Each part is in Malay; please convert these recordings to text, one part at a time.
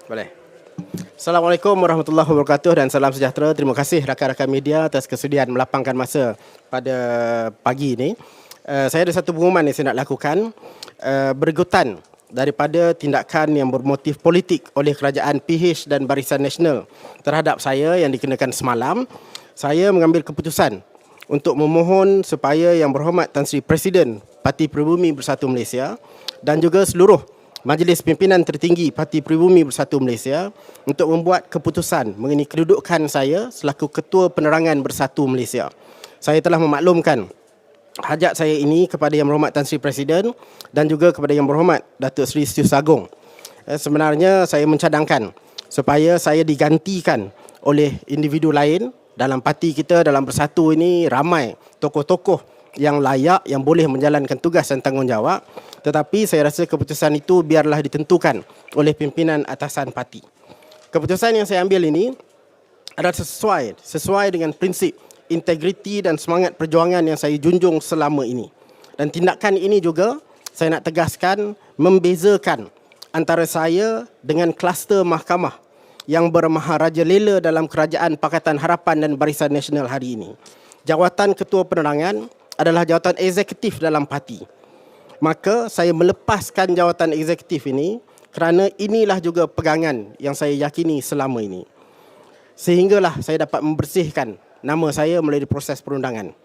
Boleh. Assalamualaikum warahmatullahi wabarakatuh dan salam sejahtera. Terima kasih rakan-rakan media atas kesudian melapangkan masa pada pagi ini. Saya ada satu pengumuman yang saya nak lakukan berikutan daripada tindakan yang bermotif politik oleh kerajaan PH dan Barisan Nasional terhadap saya yang dikenakan semalam. Saya mengambil keputusan untuk memohon supaya Yang Berhormat Tan Sri Presiden Parti Pribumi Bersatu Malaysia dan juga seluruh Majlis Pimpinan Tertinggi Parti Pribumi Bersatu Malaysia untuk membuat keputusan mengenai kedudukan saya selaku Ketua Penerangan Bersatu Malaysia. Saya telah memaklumkan hajat saya ini kepada Yang Berhormat Tan Sri Presiden dan juga kepada Yang Berhormat Datuk Seri Setiausaha Agong. Sebenarnya saya mencadangkan supaya saya digantikan oleh individu lain. Dalam parti kita, dalam Bersatu ini ramai tokoh-tokoh yang layak, yang boleh menjalankan tugas dan tanggungjawab. Tetapi saya rasa keputusan itu biarlah ditentukan oleh pimpinan atasan parti. Keputusan yang saya ambil ini adalah sesuai dengan prinsip integriti dan semangat perjuangan yang saya junjung selama ini. Dan tindakan ini juga saya nak tegaskan membezakan antara saya dengan kluster mahkamah yang bermaharajalela dalam Kerajaan Pakatan Harapan dan Barisan Nasional hari ini. Jawatan Ketua Penerangan adalah jawatan eksekutif dalam parti. Maka saya melepaskan jawatan eksekutif ini kerana inilah juga pegangan yang saya yakini selama ini. Sehinggalah saya dapat membersihkan nama saya melalui proses perundangan.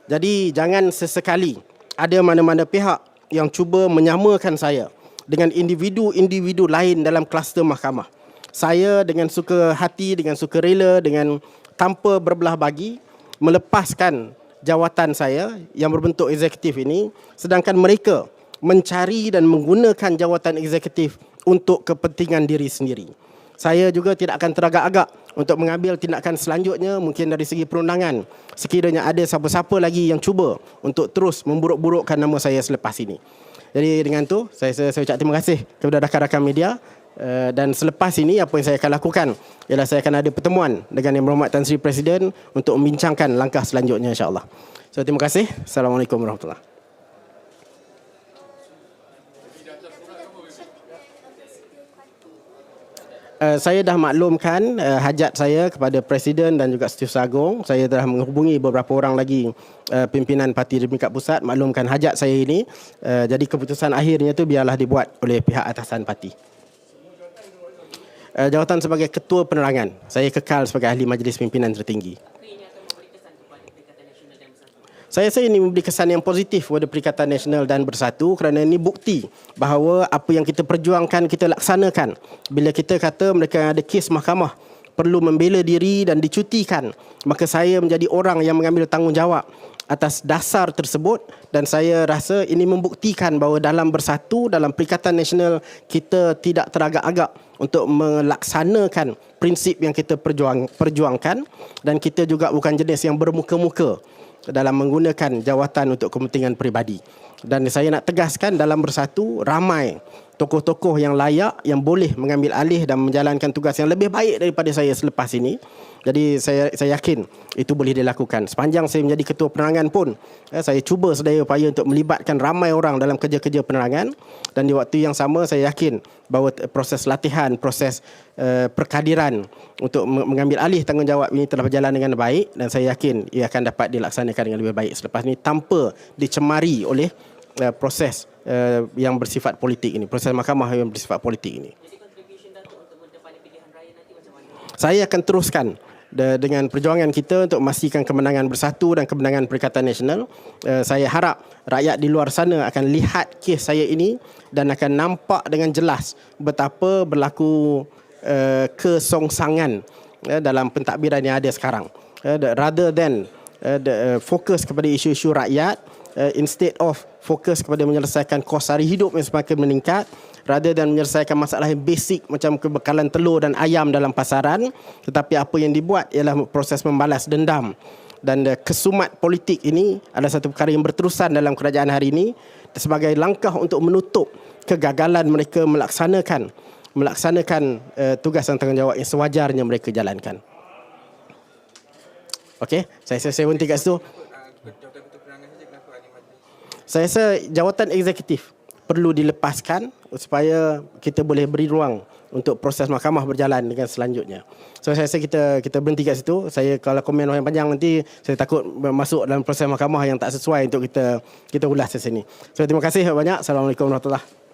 Jadi jangan sesekali ada mana-mana pihak yang cuba menyamakan saya dengan individu-individu lain dalam kluster mahkamah. Saya dengan suka hati, dengan suka rela, dengan tanpa berbelah bagi melepaskan jawatan saya yang berbentuk eksekutif ini, sedangkan mereka mencari dan menggunakan jawatan eksekutif untuk kepentingan diri sendiri. Saya juga tidak akan teragak-agak untuk mengambil tindakan selanjutnya mungkin dari segi perundangan sekiranya ada siapa-siapa lagi yang cuba untuk terus memburuk-burukkan nama saya selepas ini. Jadi dengan tu saya ucap terima kasih kepada rakan-rakan media. Dan selepas ini apa yang saya akan lakukan ialah saya akan ada pertemuan dengan Yang Berhormat Tan Sri Presiden untuk membincangkan langkah selanjutnya, insya-Allah. So terima kasih. Assalamualaikum warahmatullahi wabarakatuh. Saya dah maklumkan hajat saya kepada Presiden dan juga Setiausaha Agong. Saya telah menghubungi beberapa orang lagi pimpinan Parti Demokrat Pusat maklumkan hajat saya ini. Jadi keputusan akhirnya tu biarlah dibuat oleh pihak atasan parti. Jawatan sebagai Ketua Penerangan, saya kekal sebagai Ahli Majlis Pimpinan Tertinggi. Saya ini memberi kesan yang positif kepada Perikatan Nasional dan Bersatu kerana ini bukti bahawa apa yang kita perjuangkan, kita laksanakan. Bila kita kata mereka ada kes mahkamah perlu membela diri dan dicutikan, maka saya menjadi orang yang mengambil tanggungjawab atas dasar tersebut dan saya rasa ini membuktikan bahawa dalam Bersatu, dalam Perikatan Nasional kita tidak teragak-agak untuk melaksanakan prinsip yang kita perjuangkan dan kita juga bukan jenis yang bermuka-muka dalam menggunakan jawatan untuk kepentingan peribadi. Dan saya nak tegaskan dalam Bersatu ramai tokoh-tokoh yang layak yang boleh mengambil alih dan menjalankan tugas yang lebih baik daripada saya selepas ini. Jadi saya yakin itu boleh dilakukan. Sepanjang saya menjadi Ketua Penerangan pun saya cuba sedaya upaya untuk melibatkan ramai orang dalam kerja-kerja penerangan dan di waktu yang sama saya yakin bahawa proses latihan, proses perkadiran untuk mengambil alih tanggungjawab ini telah berjalan dengan baik dan saya yakin ia akan dapat dilaksanakan dengan lebih baik selepas ini tanpa dicemari oleh proses yang bersifat politik ini, proses mahkamah yang bersifat politik ini. Jadi contribution Datuk untuk mendepani pilihan raya nanti macam mana? Saya akan teruskan dengan perjuangan kita untuk memastikan kemenangan Bersatu dan kemenangan Perikatan Nasional. Saya harap rakyat di luar sana akan lihat kes saya ini dan akan nampak dengan jelas betapa berlaku kesongsangan dalam pentadbiran yang ada sekarang. Rather than fokus kepada isu-isu rakyat, instead of fokus kepada menyelesaikan kos sara hidup yang semakin meningkat, rather than menyelesaikan masalah yang basic macam kebekalan telur dan ayam dalam pasaran, tetapi apa yang dibuat ialah proses membalas dendam. Dan kesumat politik ini adalah satu perkara yang berterusan dalam kerajaan hari ini sebagai langkah untuk menutup kegagalan mereka melaksanakan tugas dan tanggungjawab yang sewajarnya mereka jalankan. Okey, saya berhenti kat situ. Saya rasa jawatan eksekutif perlu dilepaskan supaya kita boleh beri ruang untuk proses mahkamah berjalan dengan selanjutnya. So saya rasa kita berhenti kat situ. Saya kalau komen yang panjang nanti saya takut masuk dalam proses mahkamah yang tak sesuai untuk kita ulas di sini. So terima kasih banyak. Assalamualaikum warahmatullahi wabarakatuh.